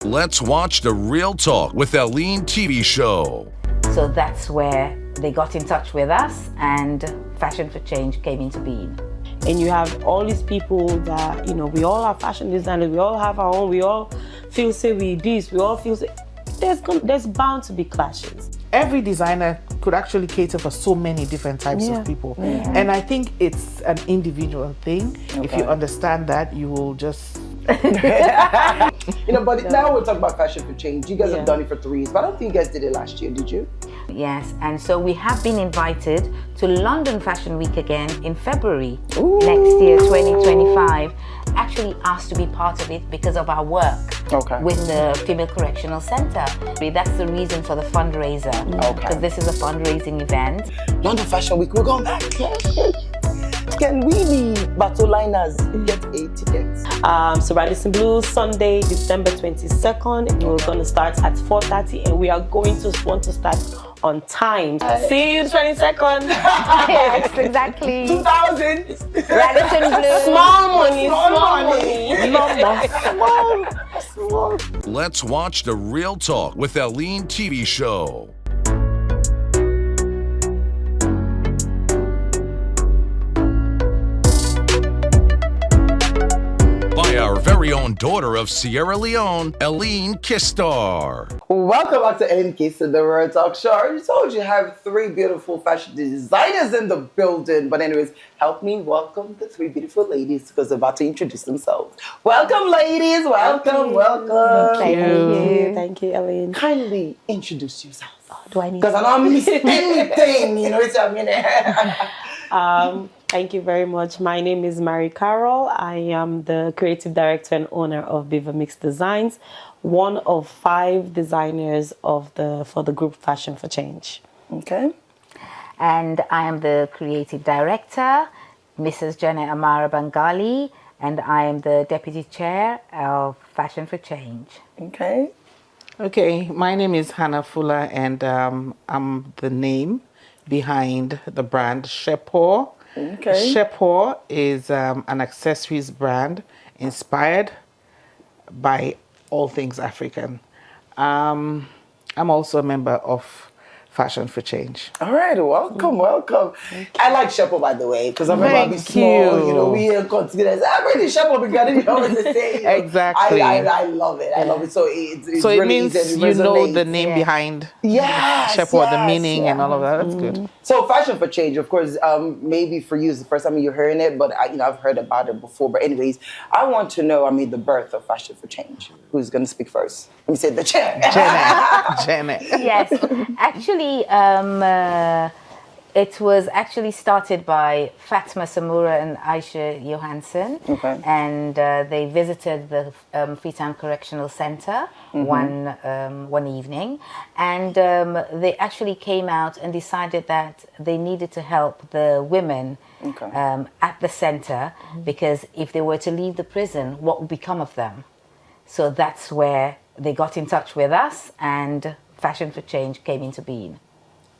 Let's watch the Real Talk with Elen TV show. So that's where they got in touch with us and Fashion for Change came into being. And you have all these people that, you know, we all have fashion designers, we all have our own, we all feel say we this, we all feel say, there's bound to be clashes. Every designer could actually cater for so many different types of people. And I think it's an individual thing. If you understand that, you will just... You know, but now we'll talk about Fashion for Change. You guys have done it for 3 years, but I don't think you guys did it last year, did you? Yes, and so we have been invited to London Fashion Week again in February next year, 2025. Actually asked to be part of it because of our work with the Female Correctional Center. That's the reason for the fundraiser, because this is a fundraising event. London Fashion Week, we're going back. Can we, the battle liners, get a ticket? So Radisson Blu, Sunday, December 22nd. We're going to start at 4:30 and we are going to want to start on time. See you 22nd. Yes, exactly. 2000. Radisson Blu. Small money. Let's watch the Real Talk with Elen TV show. By our very own daughter of Sierra Leone, Elen Keister. Welcome back to Elen Keister, the Real Talk show. I told you I have 3 beautiful fashion designers in the building. But anyways, help me welcome the 3 beautiful ladies because they're about to introduce themselves. Welcome, ladies. Welcome. Thank you, Ellen. Kindly introduce yourself. Do I need Because I don't miss anything, you know what I mean? Thank you very much. My name is Mary Carol. I am the creative director and owner of Baver Mix Designs, one of 5 designers for the group Fashion for Change. Okay. And I am the creative director, Mrs. Jenna Amara Bangali, and I am the deputy chair of Fashion for Change. Okay. Okay, my name is Hannah Fuller and I'm the name behind the brand Sheepo. Okay. Sheepo is an accessories brand inspired by all things African. I'm also a member of Fashion for Change. All right, welcome. I like Sheepo, by the way, because I'm about to be small, you know, we are considered. I'm really Sheepo because you always the same. Exactly. I love it. I love it. So it's so it really means easy, you know the name behind Sheepo, the meaning and all of that. That's good. So Fashion for Change, of course, maybe for you it's the first time you're hearing it, but I've heard about it before. But anyways, I want to know, the birth of Fashion for Change. Who's going to speak first? Let me say the chair. Janet. Yes, actually, it was actually started by Fatma, Samura and Aisha Johansson. Okay. And they visited the Freetown Correctional Center one evening. And they actually came out and decided that they needed to help the women at the center, because if they were to leave the prison, what would become of them? So that's where they got in touch with us and Fashion for Change came into being.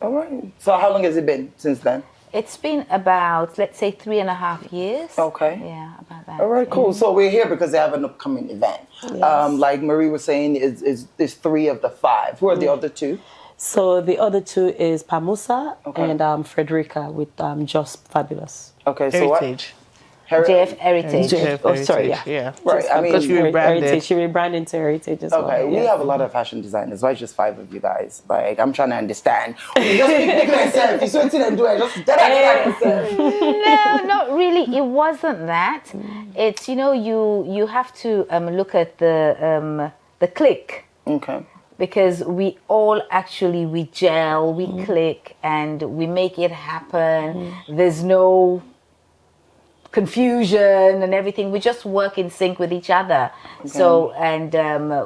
All right. So how long has it been since then? It's been about, let's say, 3.5 years. Okay. Yeah, about that. All right, cool. So we're here because they have an upcoming event. Yes. Like Marie was saying, is 3 of the 5. Who are the other 2? So the other 2 is Pamosa and Frederica with Jos Fabulous. Okay, so Heritage. JF Heritage. Yeah. Right, Because you rebranded. Heritage. She rebranded to Heritage as well. Okay, we have a lot of fashion designers. Why is just 5 of you guys? Like, I'm trying to understand. You just pick yourself. You sweat it and do it. Just yourself. No, not really. It wasn't that. It's, you have to look at the click. Okay. Because we all actually, we gel, we click, and we make it happen. There's no confusion and everything. We just work in sync with each other. Okay. So, and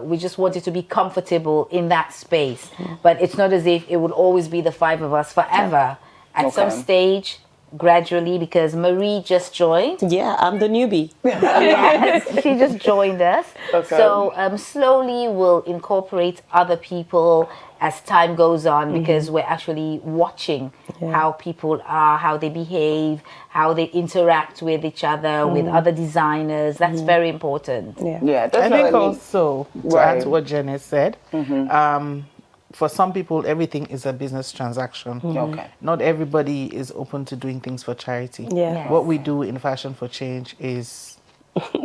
we just wanted to be comfortable in that space. But it's not as if it would always be the 5 of us forever. At some stage, gradually, because Marie just joined. Yeah, I'm the newbie. Yes, she just joined us. Okay. So slowly we'll incorporate other people as time goes on, because we're actually watching how people are, how they behave, how they interact with each other, with other designers. That's very important. Yeah, I definitely. think also, to Right. add to what Jenny said, for some people, everything is a business transaction. Okay. Not everybody is open to doing things for charity. Yeah. Yes. What we do in Fashion for Change is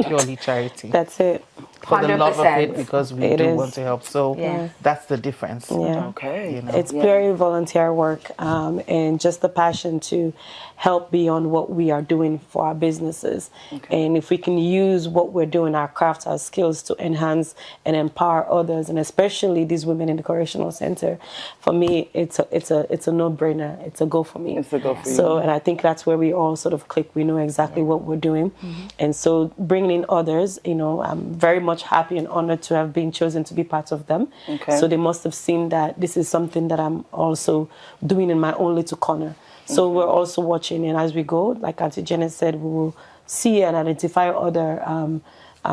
purely charity. That's it. For the love of it, 100%. because we It do is. want to help. So Yeah. that's the difference. Yeah. Okay. You know. It's purely volunteer work, and just the passion to help beyond what we are doing for our businesses. And if we can use what we're doing, our craft, our skills, to enhance and empower others, and especially these women in the correctional center, for me, it's a no-brainer. It's a go for me. It's a go for you. So, and I think that's where we all sort of click. We know exactly what we're doing, and so bringing in others, I'm very much happy and honored to have been chosen to be part of them. Okay. So they must have seen that this is something that I'm also doing in my own little corner. So we're also watching, and as we go, like Auntie Janet said, we will see and identify other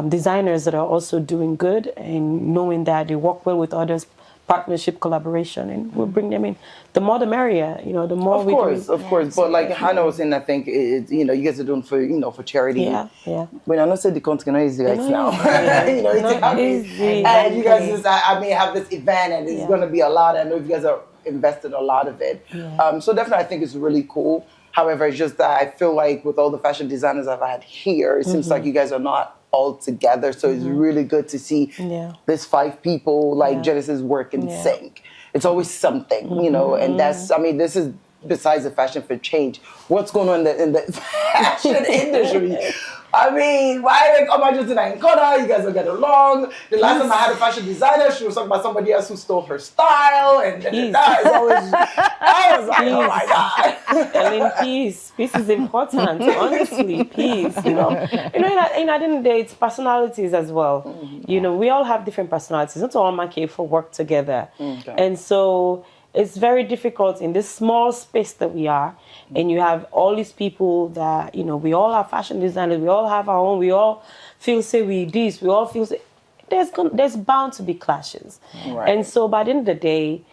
designers that are also doing good, and knowing that they work well with others, partnership, collaboration, and we'll bring them in. The more the merrier, the more we do. Of course. But like Hannah was saying, I think it's, you guys are doing for charity. Yeah. When I know said the content is easy right now. It's Not easy. And you guys just, I mean, have this event, and it's going to be a lot. I know you guys are invested a lot of it. So definitely I think it's really cool. However, it's just that I feel like with all the fashion designers I've had here, it seems like you guys are not all together. So it's really good to see this 5 people like Genesis work in sync. It's always something, and that's, I mean, this is besides the Fashion for Change. What's going on in the fashion industry? I mean, why they come out just in Ankara? You guys don't get along. The last time I had a fashion designer, she was talking about somebody else who stole her style, and that is always. I was like, oh my god. Ellen, peace. Peace is important. Honestly, peace. In the end of the day, it's personalities as well. We all have different personalities. Not all make for work together, and so it's very difficult in this small space that we are. And you have all these people that, we all are fashion designers, we all have our own, we all feel say we this, we all feel say, there's bound to be clashes. Right. And so by the end of the day,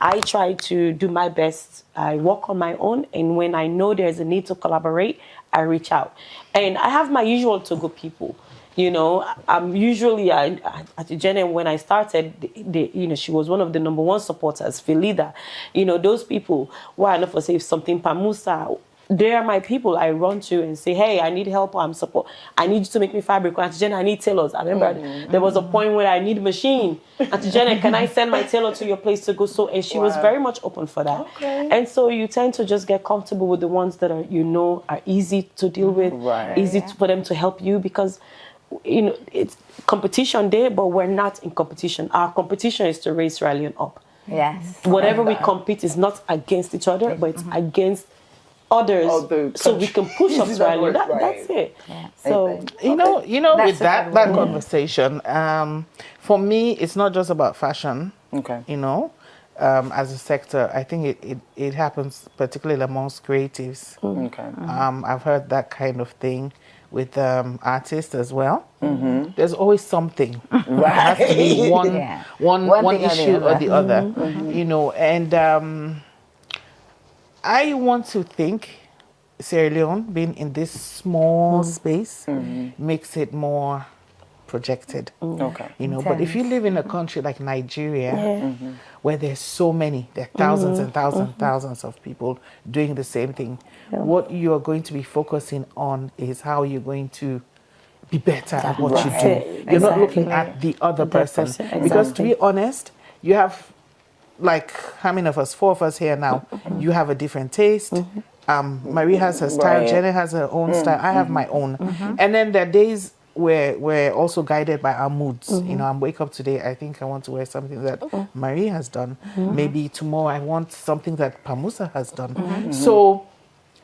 I try to do my best. I work on my own, and when I know there's a need to collaborate, I reach out. And I have my usual to-go people. I'm usually at Jenny, when I started, she was one of the #1 supporters, Felida. Those people who are not for say if something Pamosa, they are my people I run to and say, hey, I need help, I'm support. I need you to make me fabric. Auntie Jenny, I need tailors. I remember there was a point where I need a machine. Auntie Jenny, can I send my tailor to your place to go sew? And she was very much open for that. Okay. And so you tend to just get comfortable with the ones that are, are easy to deal with, easy for them to help you, because it's competition there, but we're not in competition. Our competition is to raise Sierra Leone up. Yes. Whatever we compete is not against each other, but it's against others, so we can push up Sierra Leone. That's it. Yeah. So With that conversation, for me, it's not just about fashion. Okay. As a sector, I think it happens particularly amongst creatives. Okay. I've heard that kind of thing with artists as well. There's always something. It has to be one issue or the other. And I want to think Sierra Leone, being in this small space, makes it more projected. Okay. But if you live in a country like Nigeria, where there's so many, there are thousands and thousands and thousands of people doing the same thing, what you're going to be focusing on is how you're going to be better at what you do. You're not looking at the other person. Because to be honest, you have, like, how many of us? 4 of us here now. You have a different taste. Marie has her style. Jenny has her own style. I have my own. And then there are days where we're also guided by our moods. I wake up today, I think I want to wear something that Marie has done. Maybe tomorrow I want something that Pamosa has done. So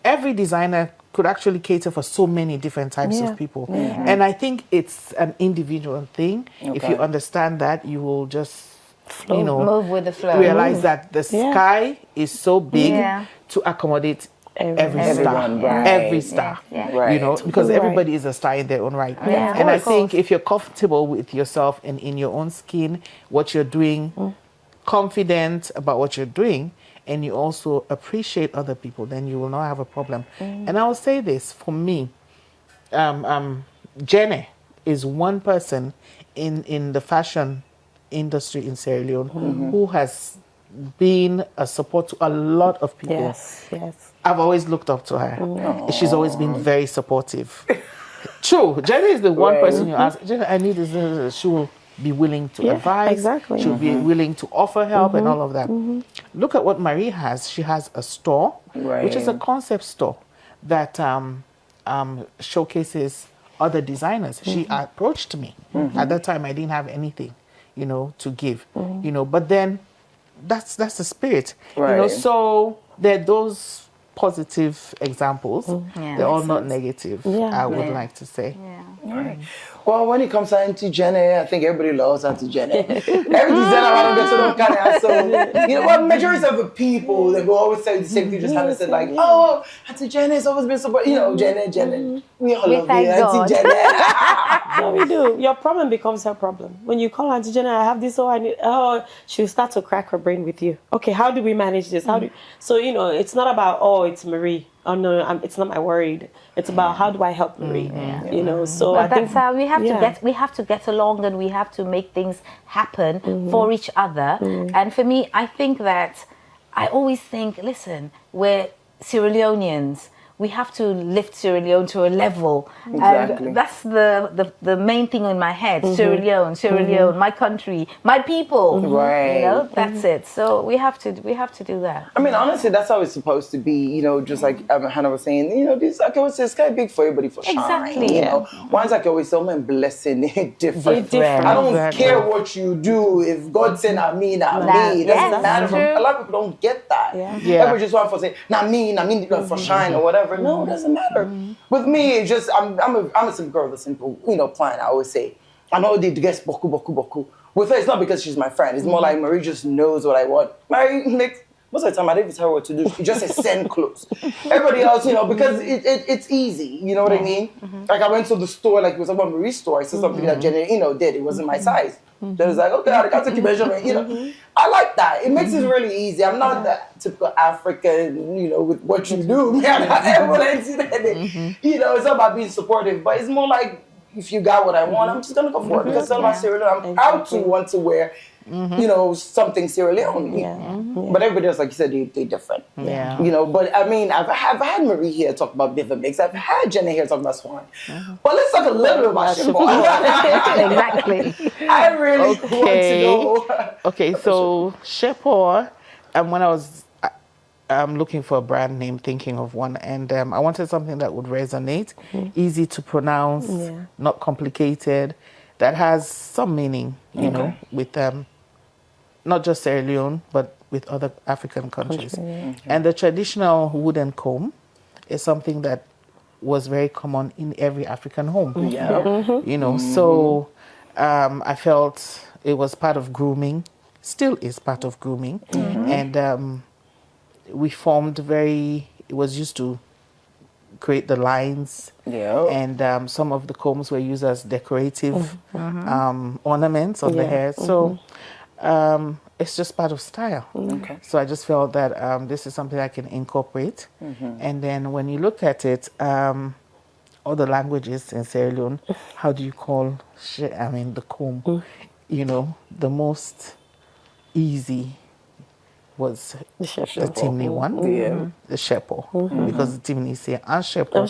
every designer could actually cater for so many different types of people. And I think it's an individual thing. If you understand that, you will just move with the flow. Realize that the sky is so big to accommodate every star, Everyone, right. every star, Right. you know, because Right. everybody is a star in their own right. Yeah, And I of think course. if you're comfortable with yourself and in your own skin, what you're doing, confident about what you're doing, and you also appreciate other people, then you will not have a problem. And I will say this, for me, Jenny is one person in the fashion industry in Sierra Leone who has been a support to a lot of people. Yes, yes. I've always looked up to her. She's always been very supportive. True. Jenny is the one person you ask, Jenny, I need this. She will be willing to advise. Exactly. She'll be willing to offer help and all of that. Look at what Marie has. She has a store, which is a concept store that showcases other designers. She approached me. At that time, I didn't have anything, you know, to give, you know, but then that's the spirit, you know, Right. so there are those positive examples. Yeah. They're all not negative, Yeah. I would like to say. Right. Well, when it comes to Auntie Jenny, I think everybody loves Auntie Jenny. Every designer I don't get to know kind of so you know what majority of the people they will always say the same thing, just haven't said like, oh, Auntie Jenny has always been support, you know, Jenny. We all We love thank you, Auntie God. Jenny. No, we do. Your problem becomes her problem. When you call Auntie Jenna, I have this, I need, she'll start to crack her brain with you. Okay, how do we manage this? So, you know, it's not about, it's Marie. Oh, no, it's not my worried. It's about how do I help Marie? You know, so I But think that's how we have to get along, and we have to make things happen for each other. And for me, I think that I always think, listen, we're Sierra Leoneans. We have to lift Sierra Leone to a level. Exactly. And that's the main thing in my head. Sierra Leone, my country, my people. Right. You know, that's it. So we have to do that. I mean, honestly, that's how it's supposed to be. You know, just like Hannah was saying, you know, this like I always say, it's kind of big for everybody for shine. Exactly. You know, one's like I always say, man, blessing it different. Different. I don't Exactly. care what you do. If God said, "Not me, not Nah, me," it yes, doesn't matter. true. A lot of people don't get that. Yeah. Everybody just want to say, "Not me, for shine" or whatever. No, it doesn't matter. With me, it's just I'm a simple girl, the simple client. I always say, I know they guess boku. With her, it's not because she's my friend. It's more like Marie just knows what I want. Marie makes. Most of the time, I don't even tell her what to do. She just says send clothes. Everybody else, you know, because it's easy. You know what I mean? Like I went to the store, like it was about Marie's store. I saw something that Jenny, you know, did. It wasn't my size. Then it's like, okay, I got to take your measurement. You know, I like that. It makes it really easy. I'm not that typical African, you know, with what you do. Man, you know, it's not about being supportive, but it's more like if you got what I want, I'm just gonna go for it because it's all about Sierra Leone. I'm out to want to wear. You know, something Sierra Leone. But everybody else, like you said, they're different. Yeah. You know, but I mean, I've had Marie here talk about Baver Mix. I've had Jenna here talk about Swan. But let's talk a little bit about Sheepo. Exactly. I really want to know. Okay, so Sheepo, when I was looking for a brand name, thinking of one, and I wanted something that would resonate, easy to pronounce, not complicated, that has some meaning, you know, with not just Sierra Leone, but with other African countries. And the traditional wooden comb is something that was very common in every African home. You know, so I felt it was part of grooming, still is part of grooming. And we formed it was used to create the lines. And some of the combs were used as decorative ornaments on the hair. So it's just part of style. So I just felt that this is something I can incorporate. And then when you look at it, all the languages in Sierra Leone, how do you call the comb? You know, the most easy was the Timni one, the Sheepo, because the Timni say Sheepo.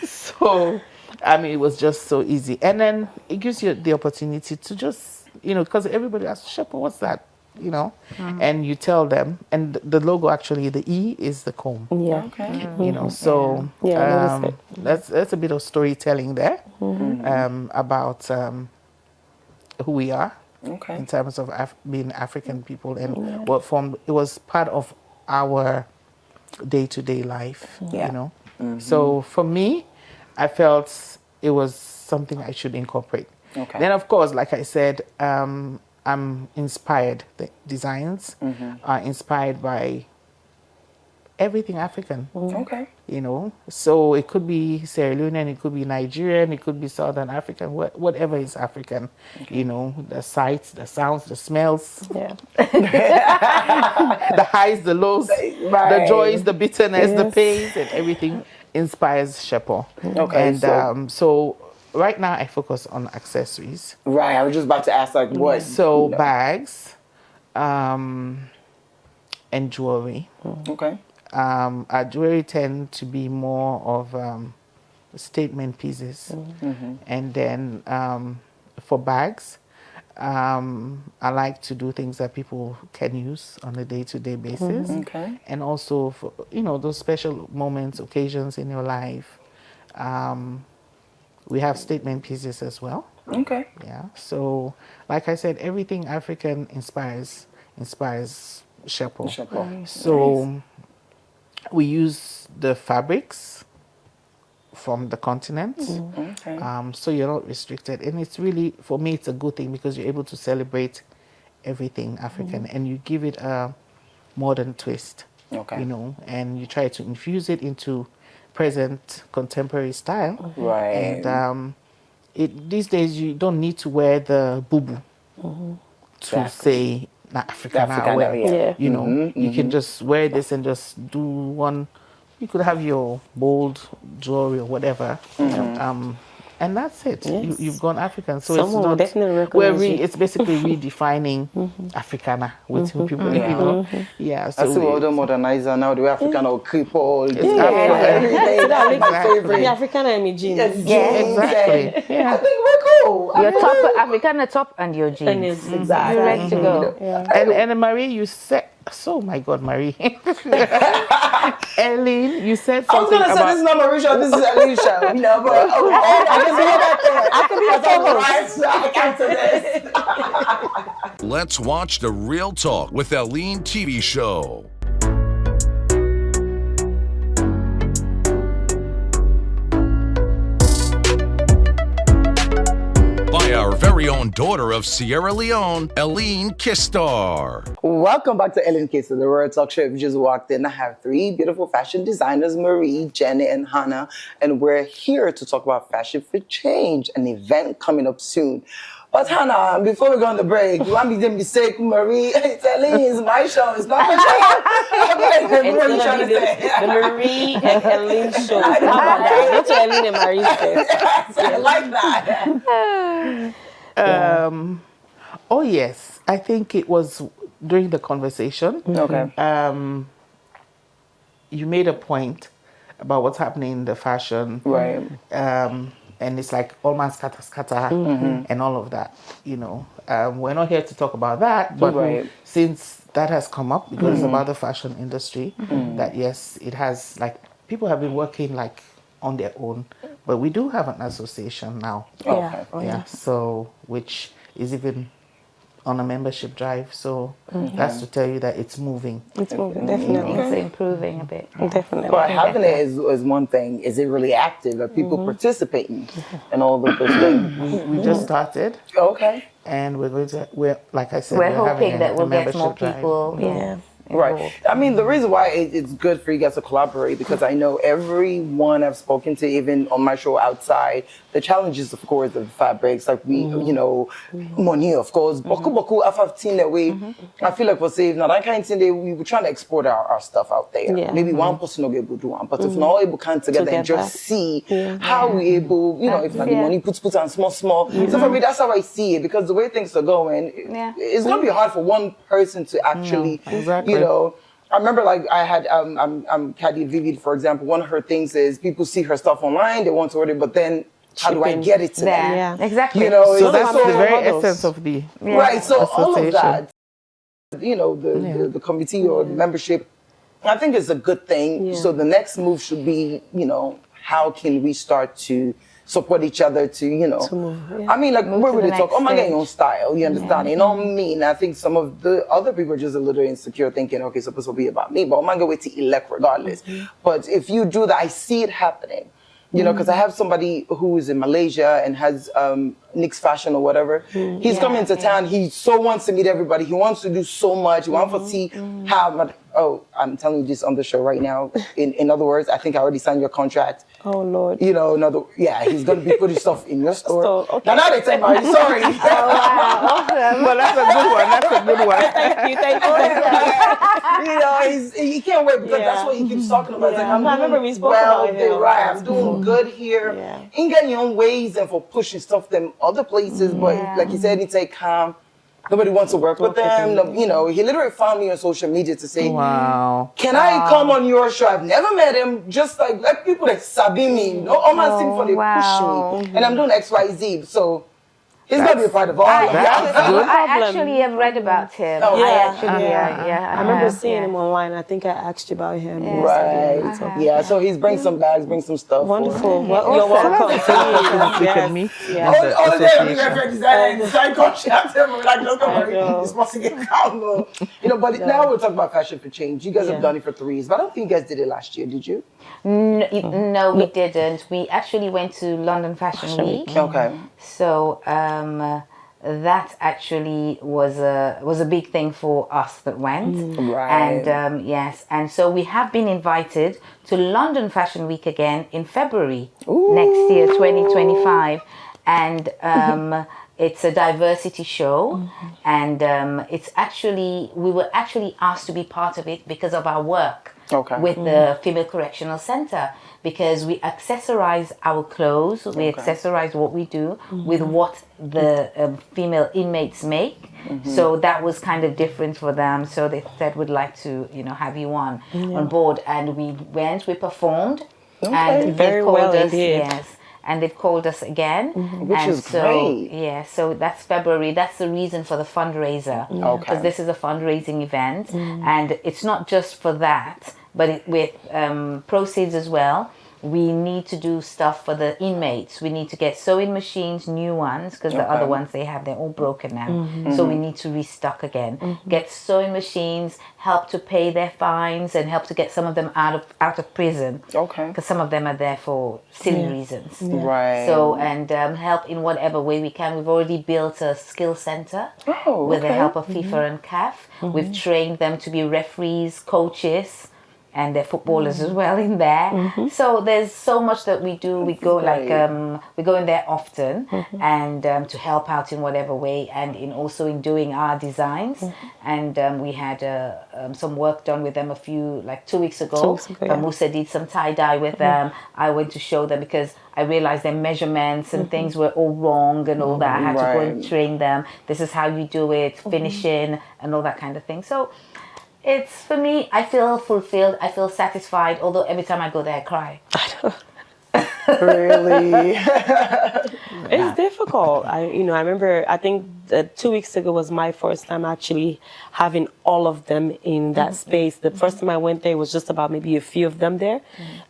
So I mean, it was just so easy, and then it gives you the opportunity to just, you know, because everybody asks Sheepo, what's that, you know, and you tell them, and the logo actually, the E is the comb. You know, so that's a bit of storytelling there about who we are. In terms of being African people and what formed, it was part of our day-to-day life, you know. So for me, I felt it was something I should incorporate. Then of course, like I said, I'm inspired. The designs are inspired by everything African. Okay. You know, so it could be Sierra Leonean, it could be Nigerian, it could be Southern African, whatever is African. You know, the sights, the sounds, the smells, Yeah. the highs, the lows, the joys, the bitterness, the pains, and everything inspires Sheepo. Okay, And so right now I focus on accessories. Right, I was just about to ask, like, what? So bags, and jewelry. Okay. Our jewelry tend to be more of statement pieces. And then for bags, I like to do things that people can use on a day-to-day basis. Okay. And also for, you know, those special moments, occasions in your life. We have statement pieces as well. Okay. Yeah. So, like I said, everything African inspires Sheepo. Sheepo. So we use the fabrics from the continent. Okay. So you're not restricted. And it's really, for me, it's a good thing because you're able to celebrate everything African and you give it a modern twist. Okay. You know, and you try to infuse it into present contemporary style. Right. And these days you don't need to wear the boo-boo to say Africana wear. Yeah. You know, you can just wear this and just do one. You could have your bold jewelry or whatever, and that's it. Yes. You've gone African. So Someone will it's definitely not. recognize you. It's basically redefining Africana with people. Yeah. You know, yeah. So I see all the modernizer now, the way African or cripple. Exactly. My favorite. The African imagine. Exactly. Yeah. I think we're cool. Your top, Africana top and your jeans. And it's Exactly. You're ready to go. And Marie, you said, oh my God, Marie. Ellen, you said I was something gonna say this is not Marisha, this is Alicia. No, but I can be a co-host. I can't do this. Let's watch the Real Talk with Elen TV show. By our very own daughter of Sierra Leone, Elen Keister. Welcome back to Elen Keister, the Royal Talk Show. If you just walked in, I have three beautiful fashion designers, Marie, Jenny, and Hannah, and we're here to talk about Fashion for Change, an event coming up soon. But Hannah, before we go on the break, you want me to mistake Marie? It's Elen, it's my show, it's not my show. Okay, what are you trying to say? The Marie and Ellen show. How about that? Go to Ellen and Marie first. I like that. Oh yes, I think it was during the conversation. Okay. You made a point about what's happening in the fashion, Right. And it's like all man scatter, and all of that. You know, we're not here to talk about that, but Right. since that has come up because it's about the fashion industry, that yes, it has, like, people have been working like on their own, but we do have an association now. Okay. Yeah, so which is even on a membership drive. So that's to tell you that it's moving. It's moving, definitely. It's improving a bit. Definitely. But having it is one thing. Is it really active? Are people participating in all of those things? We just started, Okay. and we're like I said, We're having hoping that a we'll get membership more drive. people. Yeah. Right. I mean, the reason why it's good for you guys to collaborate, because I know everyone I've spoken to, even on my show outside, the challenges, of course, of fabrics, like we, you know, money, of course. Boku, I've seen that way. I feel like for save now, that kind of thing, we were trying to export our stuff out there. Yeah. Maybe one person will be able to do one, but if not able to come together and just see how we able, you know, if like the money puts on small. So for me, that's how I see it, because the way things are going, it's going to be hard for one person to actually, exactly. you know. I remember, like, I had Caddy Vivid, for example. One of her things is people see her stuff online, they want to order, but then how do I get it to them? Yeah, exactly. You know, So it's that's so the very models. essence of the Right. So all of association. that, you know, the committee or the membership, I think it's a good thing. Yeah. So the next move should be, you know, how can we start to support each other to, you know, I mean, like, where to would the they talk? next Oh, my stage. getting on style, you understand? You know what I mean? I think some of the other people are just a little insecure, thinking, okay, it's supposed to be about me, but I'm going to elect regardless. But if you do that, I see it happening. You know, because I have somebody who is in Malaysia and has Nick's Fashion or whatever. He's coming to town. He so wants to meet everybody. He wants to do so much. He wants to see how oh, I'm telling you this on the show right now. In other words, I think I already signed your contract. Oh Lord. You know, he's gonna be putting stuff in your store. Okay. Now they take my sorry. Oh, wow, awesome. Well, that's a good one. That's a good one. Thank you. You know, he can't wait because that's what he keeps talking about. It's like, I remember we spoke about him. Right, I'm doing good here. Yeah. In getting your own ways and for pushing stuff them other places, but like you said, he take calm. Nobody wants to work with them. No, you know, he literally found me on social media to say, Wow. can I come on your show? I've never met him. Just like, let people that sabi me. No, all my things for they push me. And I'm doing XYZ. So he's going to be a part of all of that. I actually have read about him. Oh, I remember seeing him online. I think I asked you about him. Yes, Right. Yeah, so he's bring some bags, bring some stuff. Wonderful. Yeah. You're welcome. Me. All day I'm graphic designer and design coach. I'm telling him, like, look, you're supposed to get calm. You know, but now we're talking about Fashion for Change. You guys have done it for 3 years, but I don't think you guys did it last year, did you? No, we didn't. We actually went to London Fashion Week. Okay. So that actually was a big thing for us that went. Right. And yes, and so we have been invited to London Fashion Week again in February next year, 2025, and it's a diversity show, and it's actually we were actually asked to be part of it because of our work with the Female Correctional Center, because we accessorize our clothes, we accessorize what we do with what the female inmates make. So that was kind of different for them. So they said, we'd like to, have you on board. And we went, we performed, and very well indeed. Yes. And they've called us again, which is great. Yeah, so that's February. That's the reason for the fundraiser, because this is a fundraising event, and it's not just for that, but with proceeds as well. We need to do stuff for the inmates. We need to get sewing machines, new ones, because the other ones they're all broken now. So we need to restock again. Get sewing machines, help to pay their fines, and help to get some of them out of prison. Okay. Because some of them are there for silly reasons. Right. So, and help in whatever way we can. We've already built a skill center with the help of FIFA and CAF. We've trained them to be referees, coaches, and they're footballers as well in there. So there's so much that we do. We go we go in there often and to help out in whatever way, and in doing our designs. And we had some work done with them 2 weeks ago. Pamosa did some tie-dye with them. I went to show them because I realized their measurements and things were all wrong and all that. I had to go and train them. This is how you do it, finishing and all that kind of thing. So it's, for me, I feel fulfilled, I feel satisfied, although every time I go there I cry. Really? It's difficult. I remember, I think 2 weeks ago was my first time actually having all of them in that space. The first time I went there, it was just about maybe a few of them there.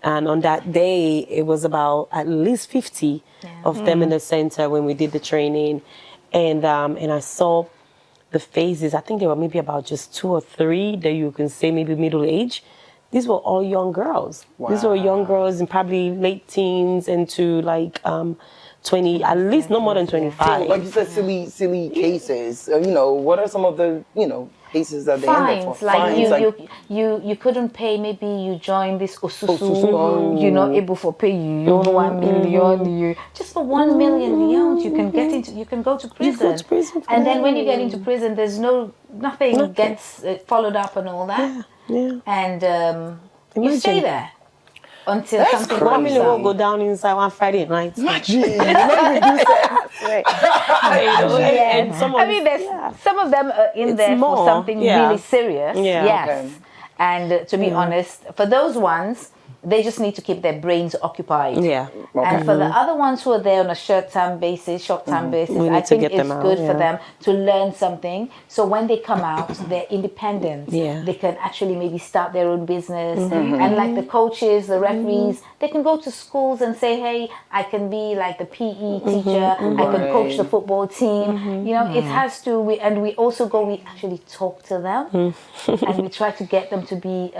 And on that day, it was about at least 50 of them in the center when we did the training. And I saw the faces. I think there were maybe about just 2 or 3 that you can say maybe middle age. These were all young girls. Wow. These were young girls in probably late teens into 20, at least no more than 25. So, like you said, silly cases. What are some of the, cases that they end up for? Fines, you couldn't pay, maybe you joined this Osusu, you're not able to pay, you own 1 million, just for 1 million leones, you can go to prison. And then when you get into prison, there's nothing gets followed up and all that. And you stay there until something comes will go down inside one Friday night. Imagine, and some of them are in there for something really serious. Yes. And to be honest, for those ones, they just need to keep their brains occupied. And for the other ones who are there on a short-term basis, I think it's good for them to learn something. So when they come out, they're independent. They can actually maybe start their own business. And like the coaches, the referees, they can go to schools and say, hey, I can be like the PE teacher. I can coach the football team. It has to. We actually talk to them. And we try to get them to be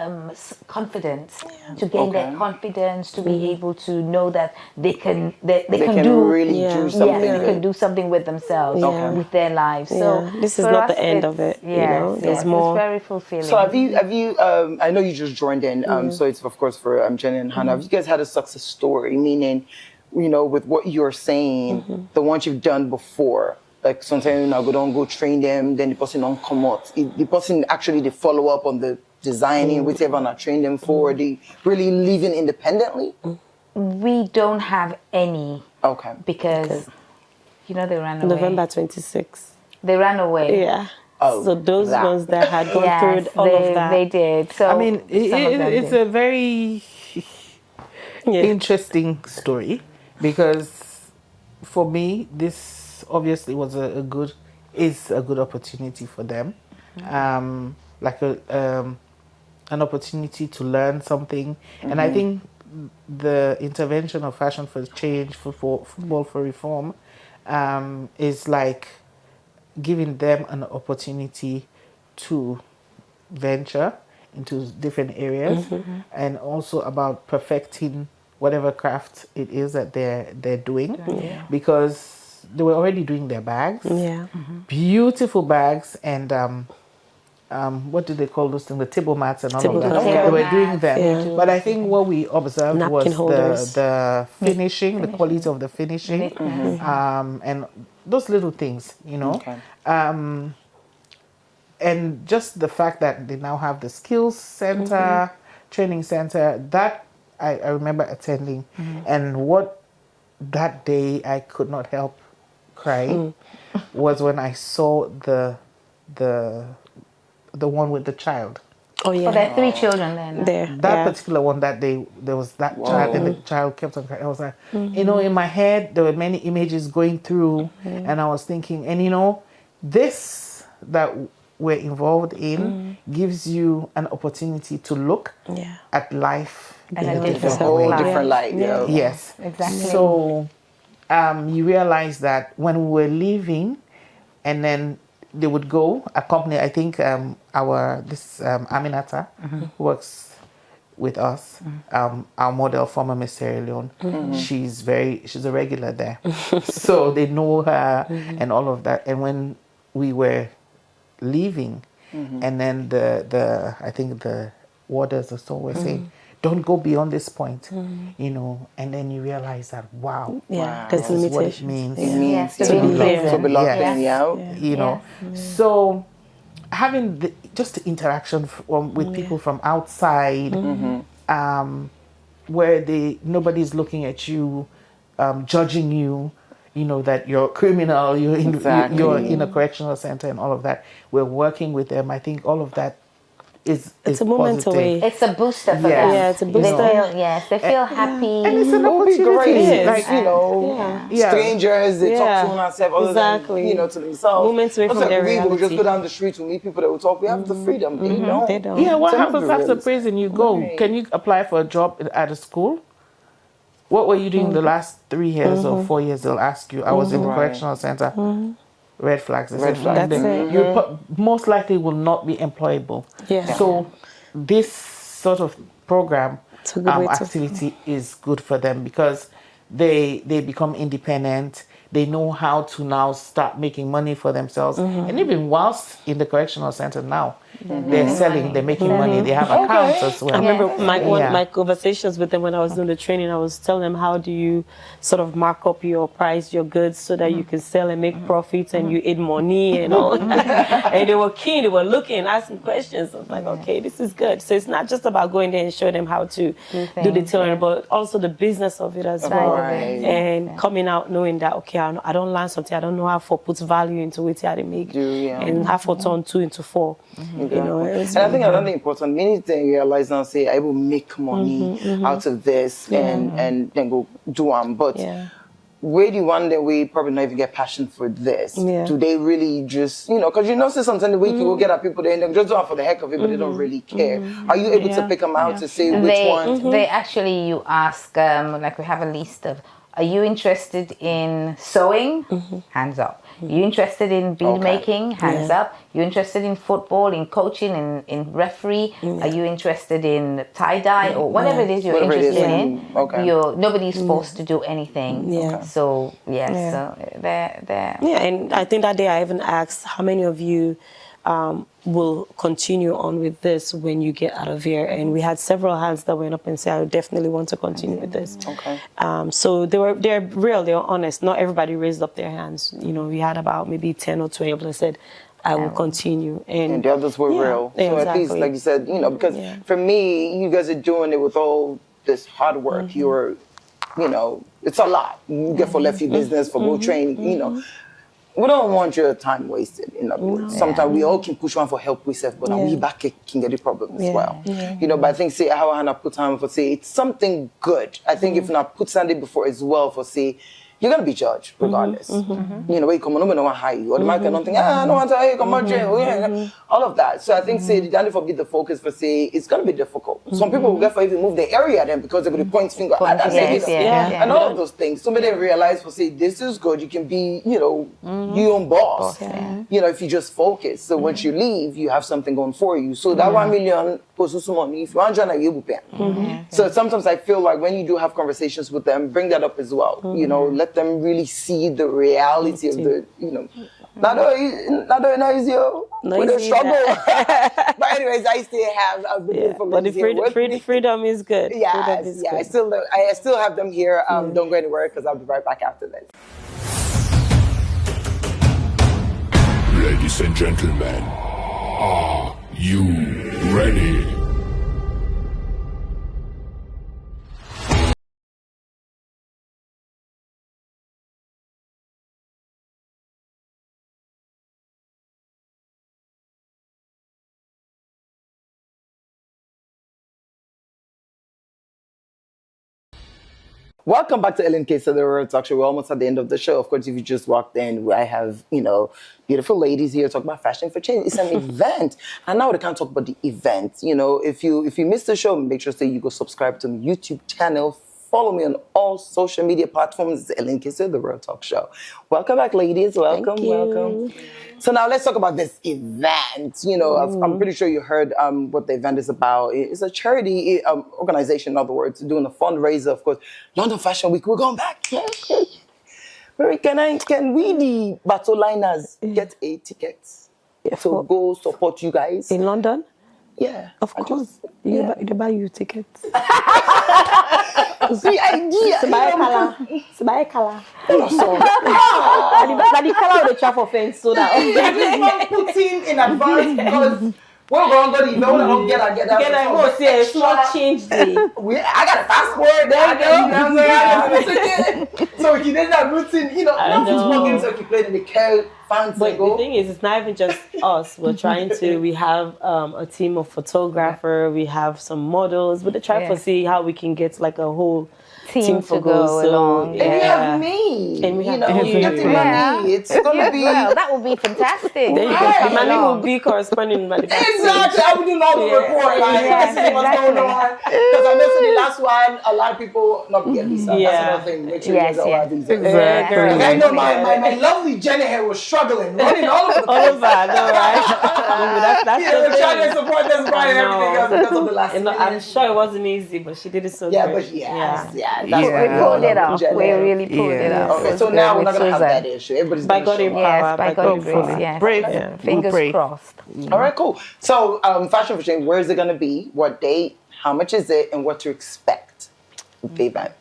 confident, to gain that confidence to be able to know that they can they They can can do really do something they good. can do something with themselves with their lives. So this is for not us, the end of it's- it. You know, there's more. It's very fulfilling. So have you I know you just joined in, so it's of course for Jenny and Hannah. Have you guys had a success story, meaning, you know, with what you're saying, the ones you've done before? Like sometimes, you know, don't go train them, then the person don't come out. The person actually they follow up on the designing, whichever and I train them for, they really living independently? We don't have any Okay. because you know they ran away. November 26th. They ran away. Yeah. Oh, So those that. ones that had gone Yes, through all of that. they did. So I mean, some of them it's did. a very interesting story because for me, this obviously was a good opportunity for them, like an opportunity to learn something, and I think the intervention of Fashion for Change, Football for Reform, is like giving them an opportunity to venture into different areas and also about perfecting whatever craft it is that they're doing because they were already doing their bags, beautiful bags, and what do they call those things, the table mats and all Table of that. mats, They were doing them, Yeah. but I think what we observed Napkin was holders. the finishing, the quality of the finishing, and those little things, you know. Okay. And just the fact that they now have the skills center, training center, that I remember attending, and what that day I could not help crying was when I saw the one with the child. Oh, yeah. Oh, there are 3 children then. There. That particular one that day, there was that child, and the child kept on crying. I was like, you know, in my head, there were many images going through, and I was thinking, and you know, this that we're involved in gives you an opportunity to look at life And in a a different different Whole way. different light. Yeah. Yes, Exactly. So you realize that when we were leaving, and then they would go accompany. I think Aminata who works with us, our model, former Miss Sierra Leone. She's a regular there, so they know her and all of that. And when we were leaving, and then I think the warders or so were saying, don't go beyond this point, you know, and then you realize that, wow, There's this is what it limitations. means It means Yes, to to be be in prison. to be locked Yes. in, yeah. you know. So having just the interaction with people from outside, where nobody's looking at you, judging you, you know, that you're a criminal, you're in a correctional center and all of that. We're working with them. I think all of that is a moment positive. away. It's a booster for Yes. them. Yeah, it's a They booster. feel, they feel happy. And it's an It would be great, opportunity. like, you know, Yeah. strangers, they talk to one ourselves, other Exactly. than, you know, to themselves. Moments away It's from like their we will just reality. go down the street to meet people that will talk. We have the freedom. They don't. They don't. Yeah, what Some of happens the after realism. prison? You go. Right. Can you apply for a job at a school? What were you doing the last 3 years or 4 years? They'll ask you. I was in the Right. correctional center. Red flags. They Red say, flags. That's it. You most likely will not be employable. Yeah. So this sort of program It's a good way to- activity is good for them because they become independent. They know how to now start making money for themselves. And even whilst in the correctional center now, they're selling, they're making money, they have accounts as well. I remember Yeah. my conversations with them when I was doing the training. I was telling them, how do you sort of mark up your price, your goods, so that you can sell and make profits and you aid money and all that. And they were keen, they were looking, asking questions. I was like, okay, this is good. So it's not just about going there and showing them how to do the tailoring, but also the business of it as well. Right. And coming out knowing that, okay, I don't learn something, I don't know how to put value into it, how to make, and how to turn 2 into 4. You know, And I think another important many things realize now, say I will make money out of this and then go do them. But where do you wonder we probably not even get passion for this? Yeah. Do they really just, you know, because you know, say sometimes the week you go get at people there and they just do it for the heck of it, but they don't really care. Are you able to pick them out to say which one? They actually, you ask, like we have a list of, are you interested in sewing? Hands up. You interested in bead making? Hands up. You interested in football, in coaching, in referee? Are you interested in tie-dye or whatever it is you're interested in? Nobody's forced to do anything. So so they're and I think that day I even asked how many of you will continue on with this when you get out of here, and we had several hands that went up and said, I definitely want to continue with this. So they're real, they're honest. Not everybody raised up their hands. You know, we had about maybe 10 or 12 that said, I will continue. And the others were real. So at least, like you said, you know, because for me, you guys are doing it with all this hard work. You're, you know, it's a lot. You get for lefty business, for go training, you know. We don't want your time wasted. In other words, sometimes we all can push one for help we self, but we back can get the problem as well. You know, but I think say how Hannah put time for say it's something good. I think if not put Sunday before as well for say you're gonna be judged regardless. You know, where you come on, no one hire you, or the market don't think, I don't want to hire you, come on, jail, all of that. So I think say the only forget the focus for say it's gonna be difficult. Some people will get for even move the area then because they're gonna point finger and all of those things. So many realize for say this is good, you can be, you know, your own boss. You know, if you just focus. So once you leave, you have something going for you. So that 1 million if you want to you will pay. So sometimes I feel like when you do have conversations with them, bring that up as well. You know, let them really see the reality of the, you know, not easy with the struggle. But anyways, I still have a beautiful but the freedom is good. I still have them here. Don't go anywhere because I'll be right back after this. Ladies and gentlemen, are you ready? Welcome back to Elen Keister, the Real Talk Show. We're almost at the end of the show. Of course, if you just walked in, I have, you know, beautiful ladies here talking about fashion for change. It's an event. And now we can't talk about the event. You know, if you missed the show, make sure that you go subscribe to my YouTube channel. Follow me on all social media platforms. It's Elen Keister, the Real Talk Show. Welcome back, ladies. Welcome, welcome. So now let's talk about this event. You know, I'm pretty sure you heard what the event is about. It's a charity organization, in other words, doing a fundraiser, of course. London Fashion Week, we're going back. Where can we, the battle liners, get a ticket to go support you guys? In London? Yeah. Of course. They buy you tickets. The idea. Buy color. The color of the trap offense so that just put in advance because we're going to go to the don't get that. Small change day. I got a passport. There you go. So if you did that routine, you know, football games that you played in the care. But the thing is, it's not even just us. We're trying to. We have a team of photographers. We have some models. But they try to see how we can get like a whole team to go along. And we have me. And we have you getting money. It's gonna be. Well, that would be fantastic. There you go. Money will be corresponding. Exactly. I will do all the report. Like, see what's going on. Because I know the last one, a lot of people not get visa. That's another thing. Make sure you guys all have visa. Exactly. I know my lovely Jenny here was struggling, running all over the place. All over, right? That's the trying to support this brand and everything else because of the last minute. I'm sure it wasn't easy, but she did it so good. But we pulled it off. We really pulled it off. Okay, so now we're not going to have that issue. Everybody's by God in power. By God in grace. Yes. Brave. Fingers crossed. All right, cool. So, Fashion for Change, where is it going to be? What date? How much is it? And what to expect with the event?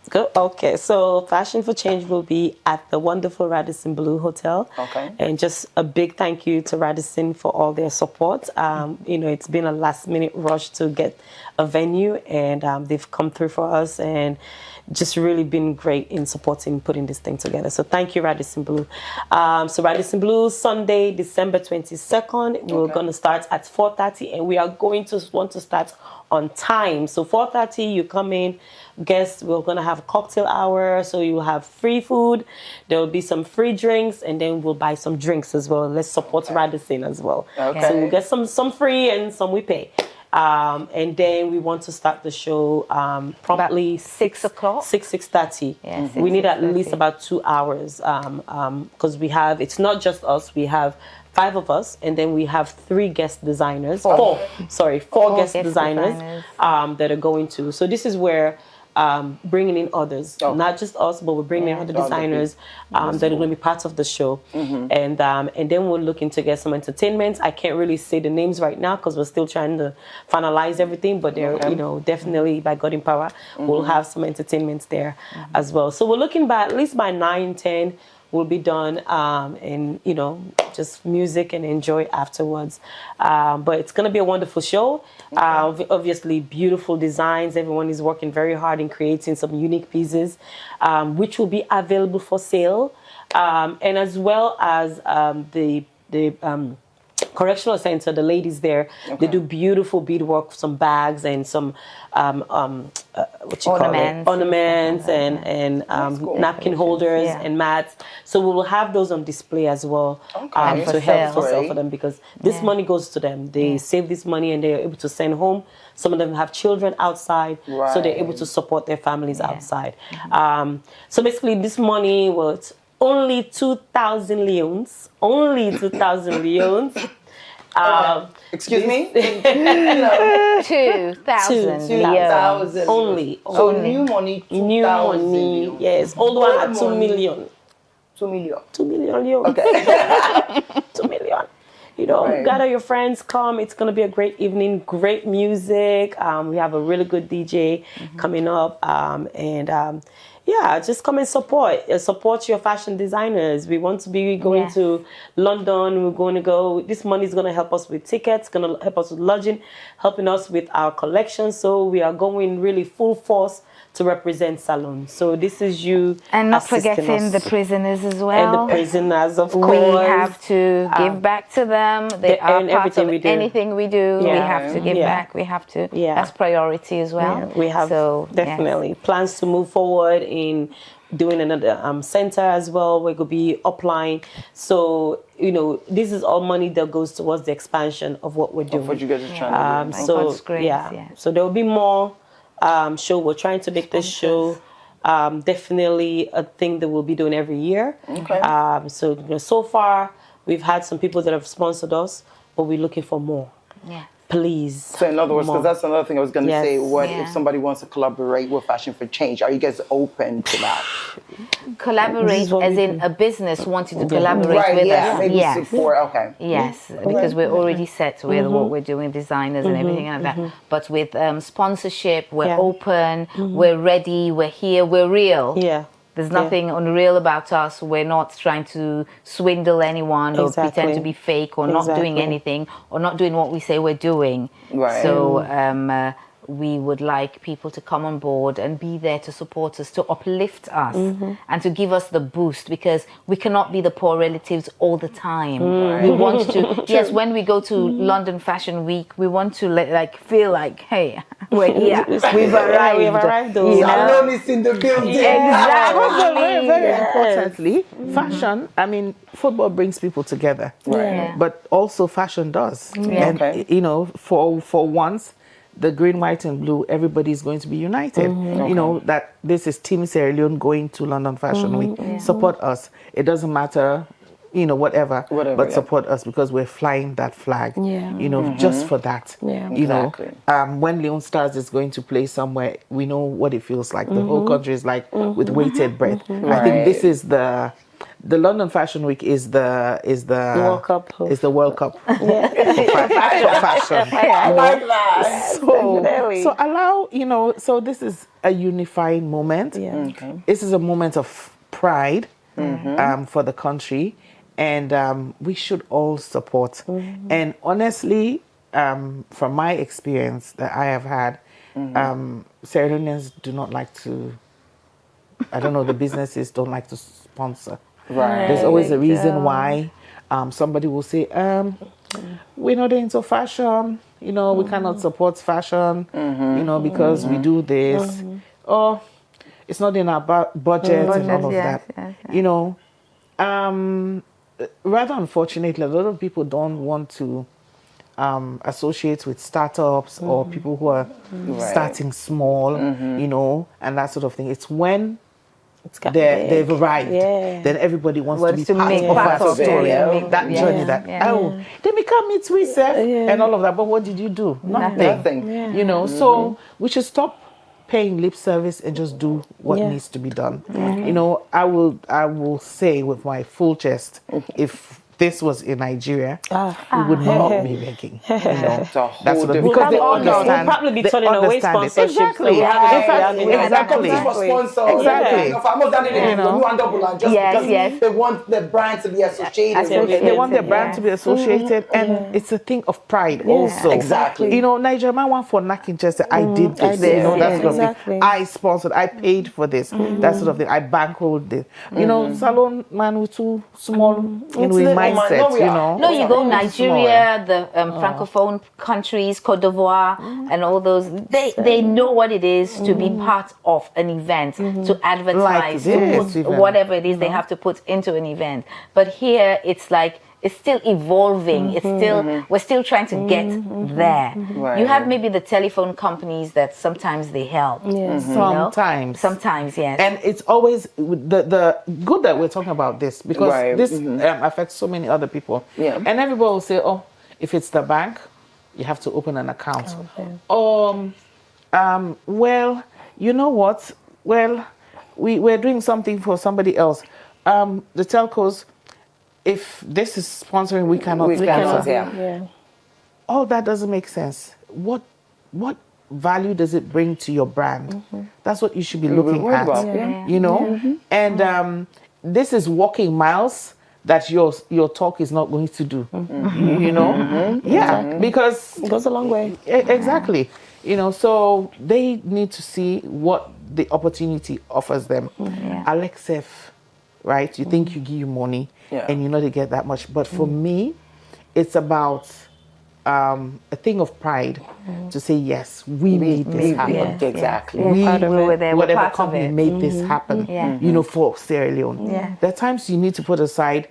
Good. Okay, so Fashion for Change will be at the wonderful Radisson Blu Hotel. Okay. And just a big thank you to Radisson for all their support. You know, it's been a last-minute rush to get a venue, and they've come through for us and just really been great in supporting putting this thing together. So thank you, Radisson Blu. So Radisson Blu, Sunday, December 22nd. We're going to start at 4:30, and we are going to want to start on time. So 4:30, you come in, guests, we're going to have a cocktail hour, so you will have free food, there will be some free drinks, and then we'll buy some drinks as well. Let's support Radisson as well. Okay. So we'll get some free and some we pay. And then we want to start the show promptly About 6 o'clock? 6:30. Yeah, We need at 6:30. least about 2 hours because it's not just us. We have 5 of us, and then we have 3 guest designers. Four guest designers that are going to. So this is where bringing in others, not just us, but we're bringing in other designers that are going to be part of the show. And then we're looking to get some entertainment. I can't really say the names right now because we're still trying to finalize everything, but they're, definitely by God in power, we'll have some entertainment there as well. So we're looking at least by 9, 10, we'll be done, and just music and enjoy afterwards. But it's going to be a wonderful show. Obviously, beautiful designs. Everyone is working very hard in creating some unique pieces, which will be available for sale, and as well as the Correctional Center, the ladies there, they do beautiful beadwork, some bags and some ornaments and napkin holders and mats. So we will have those on display as well to help for sale for them, because this money goes to them. They save this money and they're able to send home. Some of them have children outside, so they're able to support their families outside. So basically, this money was only 2,000 leones. Only 2,000 leones. Excuse me? 2,000 leones. Only. So new money, 2,000 leones. Yes. Old one at 2 million. 2 million. 2 million leones. Okay. 2 million. Gather your friends, come. It's going to be a great evening, great music. We have a really good DJ coming up. Just come and support your fashion designers. We want to be going to London. We're going to go. This money is going to help us with tickets, going to help us with lodging, helping us with our collection. So we are going really full force to represent Salon. So this is you. And not forgetting the prisoners as well. And the prisoners, of course. We have to give back to them. They are part of anything we do. We have to give back. We have to. That's priority as well. We have definitely plans to move forward in doing another center as well. We're going to be upline. So, this is all money that goes towards the expansion of what we're doing. Of what you guys are trying to do. So there will be more show. We're trying to make this show definitely a thing that we'll be doing every year. Okay. So far we've had some people that have sponsored us, but we're looking for more. Yeah. Please. So in other words, because that's another thing I was going to say, if somebody wants to collaborate with Fashion for Change, are you guys open to that? Collaborate as in a business wanting to collaborate with us. Maybe support, Yes, because we're already set with what we're doing, designers and everything like that. But with sponsorship, we're open, we're ready, we're here, we're real. Yeah. There's nothing unreal about us. We're not trying to swindle anyone or pretend to be fake or not doing anything or not doing what we say we're doing. Right. So we would like people to come on board and be there to support us, to uplift us and to give us the boost, because we cannot be the poor relatives all the time. We want to, when we go to London Fashion Week, we want to feel like, hey, we're here. We've arrived. We've arrived. Salon is in the building. Very, very importantly, fashion, football brings people together. Right. But also fashion does. And, for once, the green, white, and blue, everybody's going to be united. That this is Team Sierra Leone going to London Fashion Week. Support us. It doesn't matter, whatever, but support us, because we're flying that flag, just for that. When Leon Stars is going to play somewhere, we know what it feels like. The whole country is like with bated breath. I think this is the London Fashion Week is the World Cup. Is the World Cup for fashion. I like that. So allow, so this is a unifying moment. This is a moment of pride for the country, and we should all support. And honestly, from my experience that I have had, Sierra Leoneans do not like to, the businesses don't like to sponsor. Right. There's always a reason why. Somebody will say, we're not into fashion, we cannot support fashion, because we do this. Or it's not in our budget and all of that. Rather unfortunately, a lot of people don't want to associates with startups or people who are starting small, you know, and that sort of thing. It's when they've arrived, then everybody wants to be part of that story, that journey, they become meet with and all of that. But what did you do? Nothing. You know, so we should stop paying lip service and just do what needs to be done. You know, I will say with my full chest, if this was in Nigeria, we would not be making. You know, that's what because they understand. We'll probably be turning away sponsorship. Exactly. Exactly. They want the brand to be associated. They want the brand to be associated, and it's a thing of pride also. Exactly. You know, Nigeria might want for knocking just I did this. You know, that sort of thing. I sponsored. I paid for this. That sort of thing. I bankrolled this. You know, salon man with too small in my mindset, you know. No, you go Nigeria, the francophone countries, Cote d'Ivoire, and all those. They know what it is to be part of an event, to advertise, to put whatever it is they have to put into an event. But here, it's like it's still evolving. It's still we're still trying to get there. You have maybe the telephone companies that sometimes they help. Sometimes, yes. And it's always the good that we're talking about this because this affects so many other people. And everybody will say, oh, if it's the bank, you have to open an account. Well, you know what? Well, we're doing something for somebody else. The telcos, if this is sponsoring, we cannot sponsor. All that doesn't make sense. What value does it bring to your brand? That's what you should be looking at. You know? And this is walking miles that your talk is not going to do. You know? Because it goes a long way. Exactly. You know, so they need to see what the opportunity offers them. Alexef, right? You think you give you money and you know they get that much. But for me, it's about a thing of pride to say, yes, we made this happen. Exactly. Whatever company made this happen, you know, for Sierra Leone. There are times you need to put aside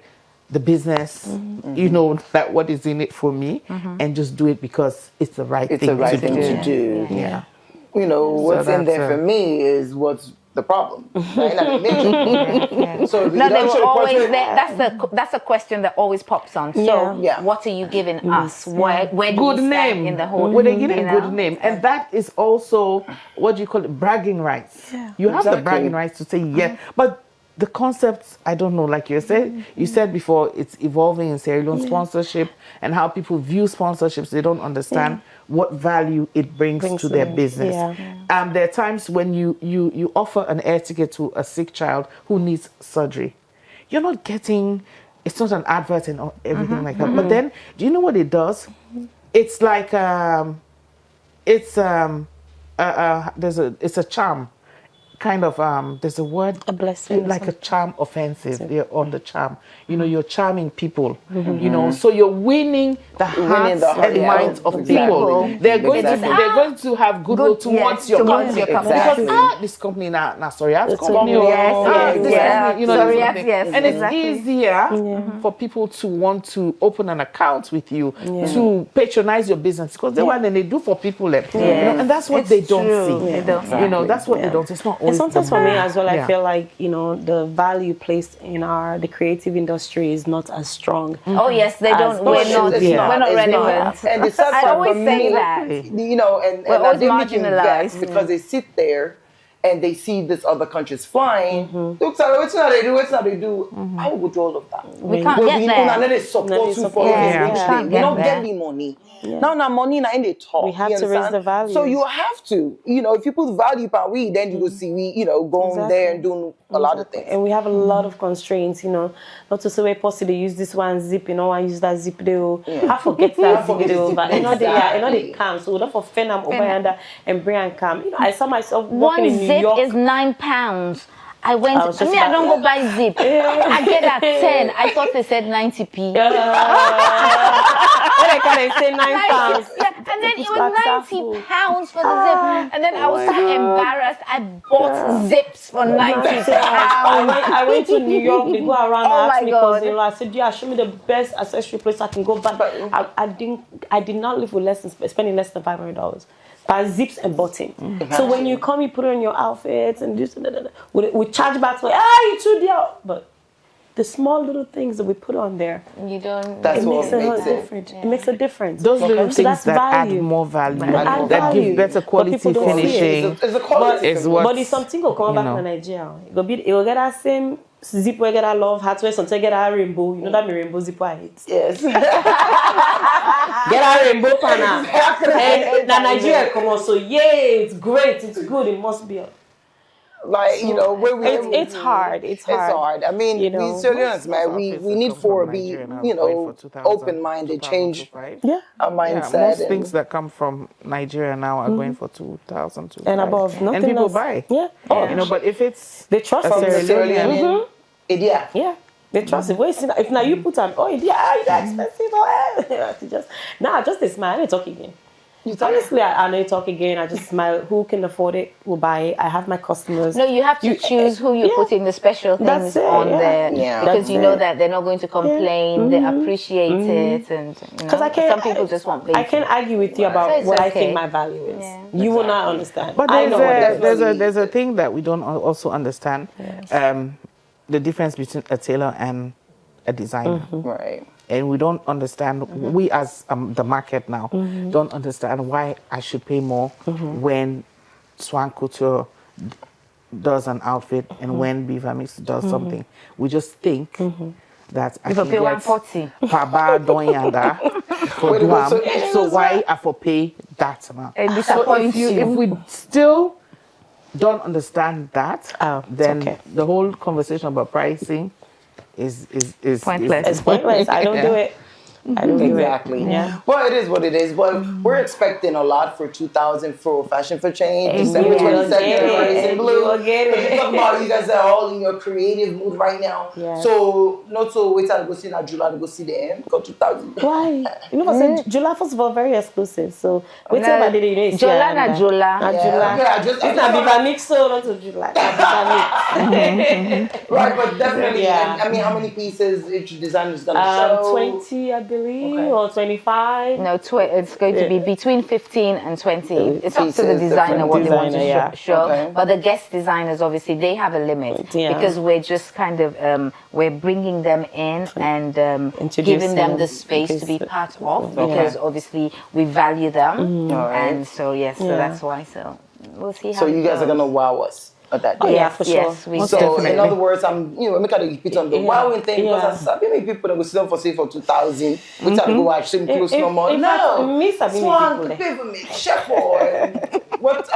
the business, you know, that what is in it for me, and just do it because it's the right thing to do. You know, what's in there for me is what's the problem. So they were always there. That's a question that always pops on. So what are you giving us? Where do we stand in the whole? Well, they're giving good name, and that is also what do you call it? Bragging rights. You have the bragging rights to say but the concepts, I don't know, like you said before, it's evolving in Sierra Leone sponsorship and how people view sponsorships. They don't understand what value it brings to their business. There are times when you offer an air ticket to a sick child who needs surgery. You're not getting, it's not an advert and everything like that. But then, do you know what it does? It's like, it's a charm. Kind of there's a word, a blessing, like a charm offensive. You're on the charm. You know, you're charming people. You know, so you're winning the hearts and minds of people. They're going to have goodwill towards your company because this company now sorry, and it's easier for people to want to open an account with you to patronize your business because they want and they do for people. You know, and that's what they don't see. You know, that's what they don't. It's not. And sometimes for me as well, I feel like, you know, the value placed in the creative industry is not as strong. Oh yes, they don't. We're not relevant. And the sad part for me, you know, and we're always they make marginalized because they sit there and they see this other countries flying. Look, sorry, what's not they do? I will do all of that. We can't get there. They support you for you don't get the money. Now money now in the talk. We have to raise the value. So you have to, you know, if you put value per week, then you will see we, you know, going there and doing a lot of things. And we have a lot of constraints, you know, not to say we're possible use this one zip, you know, I use that zip deal. I forget that zip deal, but you know they come. So we don't for them over and bring and come. You know, I saw myself walking in New York. One zip is £9. I don't go buy zip. I get at 10. I thought they said 90p. What I can say £9. And then it was £90 for the zip. And then I was so embarrassed. I bought zips for £90. I went to New York. They go around and ask me because I said, yeah, show me the best accessory place I can go. But I did not live with spending less than $500. By zips and button. So when you come, you put on your outfits and this, we charge back like, you too dear. But the small little things that we put on there, you don't. That's it what makes makes a difference. It makes a difference. Those little things that add more value, that give better quality finishing. It's a quality. But it's something will come back to Nigeria. It will get that same zip, we get that love, hat wear, something get that rainbow. You know that my rainbow zip I hate. Yes. Get that rainbow panel. And Nigeria come on, so it's great, it's good, it must be. Like, you know, where it's hard. It's hard. I mean, you know, we Syrians, man, we need to be, you know, open-minded, change our mindset. Yeah, most things that come from Nigeria now are going for 2,000 and above. And people buy. Yeah. You know, but if it's they trust from the Sierra Leonean, yeah. They trust it. If now you put an that's expensive. Just a smile. I talk again. Honestly, I know you talk again. I just smile. Who can afford it will buy it. I have my customers. No, you have to choose who you're putting the special things on there because you know that they're not going to complain. They appreciate it, and because some people just want basic. I can't argue with you about what I think my value is. Yeah. You will not understand. But there's a thing that we don't also understand. Yes. The difference between a tailor and a designer. Right. And we don't understand, we as the market now, don't understand why I should pay more when Swan Couture does an outfit and when Baver Mix does something. We just think that I can get Paba Doyanda for Duam, so why I for pay that amount? So if we still don't understand that, then the whole conversation about pricing is pointless. It's pointless. I don't do it. I don't exactly. Do it. Yeah. Well, it is what it is. But we're expecting a lot for 2000 for Fashion for Change. December 22nd, Radisson Blu. Talk about you guys are all in your creative mood right now. Yeah. So not so wait till I go see now July to go see the end. Go 2000. Why? You know what? July first of all very exclusive. So wait till I did it. You know, July. Yeah, just it's not Baver Mix, so not to July. Right, but definitely. I mean, how many pieces each designer is gonna show? 20, I believe, or 25. No, it's going to be between 15 and 20. It's up to the designer what they want to show. Okay. But the guest designers, obviously, they have a limit because we're just kind of we're bringing them in and giving them the space to be part of because obviously we value them, and so so that's why. So we'll see how. So you guys are gonna wow us. That day. Yeah, for sure. Yes, we so in other words, I'm make a repeat on the wowing thing because I many people that go sit for say for 2000, we try to go watch same close no more. No, Swan, Baver Mix, Sheepo, what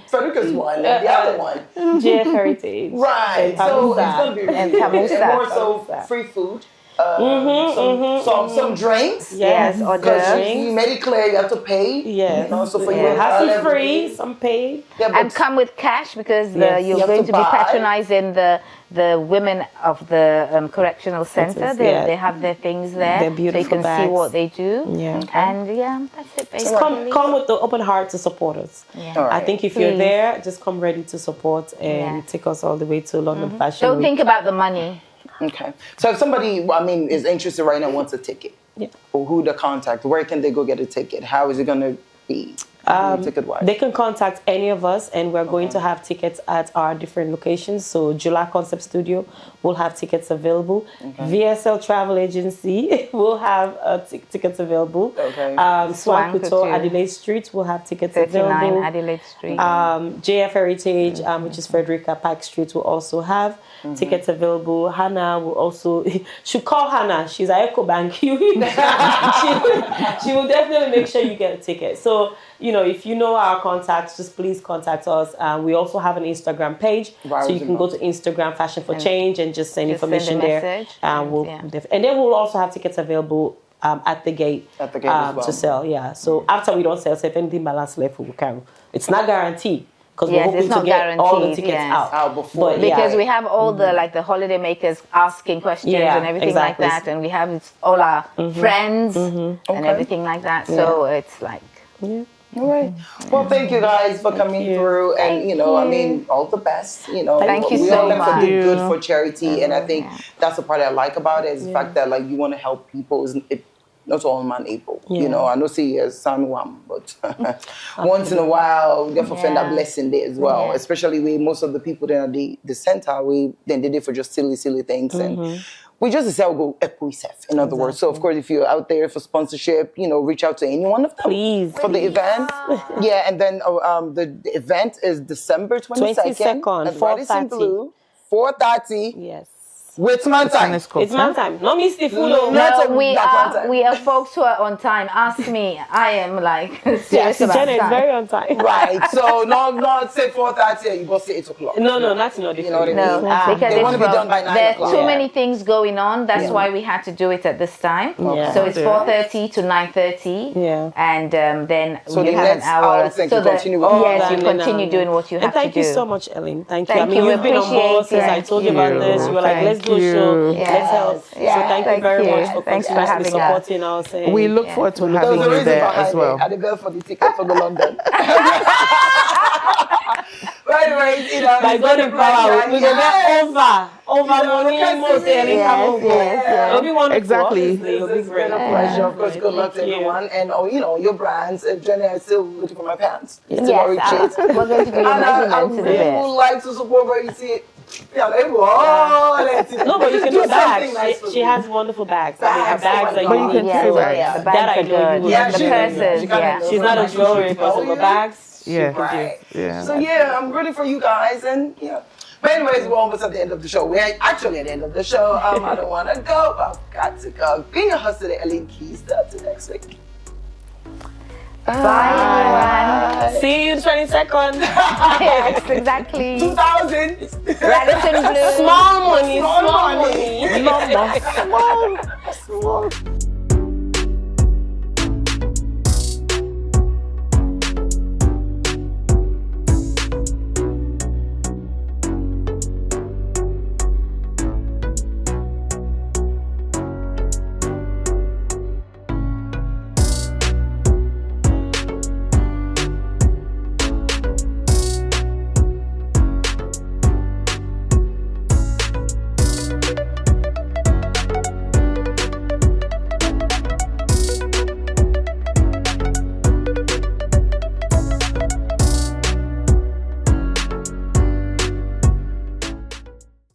Frederica's one, and the other one, JF Heritage, right? So it's gonna be and more so free food. Some drinks. Yes, or drinks. You made it clear you have to pay. Yes. So for you, have to free, some paid. Yeah, and come with cash because you're going to be patronizing the women of the correctional center. They have their things there. They're beautiful. So you can see what they do. Yeah. And that's it basically. Come with the open heart to support us. Yeah. Right. I think if you're there, just come ready to support and take us all the way to London Fashion Don't Week. think about the money. Okay. So if somebody, is interested right now, wants a ticket, or who to contact, where can they go get a ticket? How is it going to be? Ticket-wise? They can contact any of us, and we're going to have tickets at our different locations. So July Concept Studio will have tickets available. VSL Travel Agency will have tickets available. Swan Couture, Adelaide Street will have tickets available. Adelaide Street. JF Heritage, which is Frederica Pike Street, will also have tickets available. Hannah will also, should call Hannah. She's at EcoBank. she will definitely make sure you get a ticket. So, if you know our contacts, just please contact us. We also have an Instagram page, so you can go to Instagram Fashion for Change and just send information there. And then we'll also have tickets available at the gate. At the gate as well. To sell. Yeah. So after we don't sell, so if anything balance left, we will carry. It's not guaranteed. Because we're hoping to get all the tickets out before. But because we have all the holiday makers asking questions and everything like that, and we have all our friends and everything like that. So it's like Yeah. All right. Well, thank you guys for coming through, and I mean, all the best. Thank you we so all have to much. do good for charity, and I think that's the part I like about it is the fact that like you want to help people. Not all man able. I know see as son one, but once in a while, therefore find that blessing there as well. Especially with most of the people that are the center, we then did it for just silly things and. We just say we'll go equisef, in other words. So, of course, if you're out there for sponsorship, reach out to any one of them. Please. For the event. Yeah, and then the event is December 22nd at Radisson Blu, 4:30. Yes. With man time. It's man time. No Mr. Fulo. No, we are folks who are on time. Ask me. I am like serious about Jenna is time. very on time. Right. So not say 4:30. You go say 8 o'clock. No, that's not the You know what I mean? No, because they want to be done by 9 there's o'clock. too many things going on. That's why we had to do it at this time. Yeah. So it's 4:30 to 9:30. Yeah. And then So you the have an next hour. hour, think you continue with yes, you that. continue doing what you have And thank to do. you so much, Ellen. Thank you. Thank I mean, you. you've been on board since I told you about this. You were like, let's do a show. Let's help. So thank you very much for continuously supporting us. And We look forward to There having was a you reason there behind as well. it. I did go for the ticket for the London. But anyways, by God in power, we're going to get over money. It'll be wonderful. Exactly. It'll be It's great. been a pleasure. Of course, good luck to everyone. And, your brands. Jenny, I'm still looking for my pants. Yes, we're going to do your And I measurements in a bit. would like to support where you see it. No, but you can do bags. Nice She has wonderful bags. I mean, her bags are But you can unique. carry So bags. The that bags I are know you good. would Yeah, the she- purses, she got yeah. it. She's not a jewelry person, but bags. Yeah. Right. Yeah. So I'm ready for you guys, and But anyways, we're almost at the end of the show. We're actually at the end of the show. I don't want to go, but I've got to go. Being a host today, Elen Keister. Till next week. Bye, everyone. See you 22nd. Yes, exactly. 2000. Radisson Blu. Small money, small money. Small.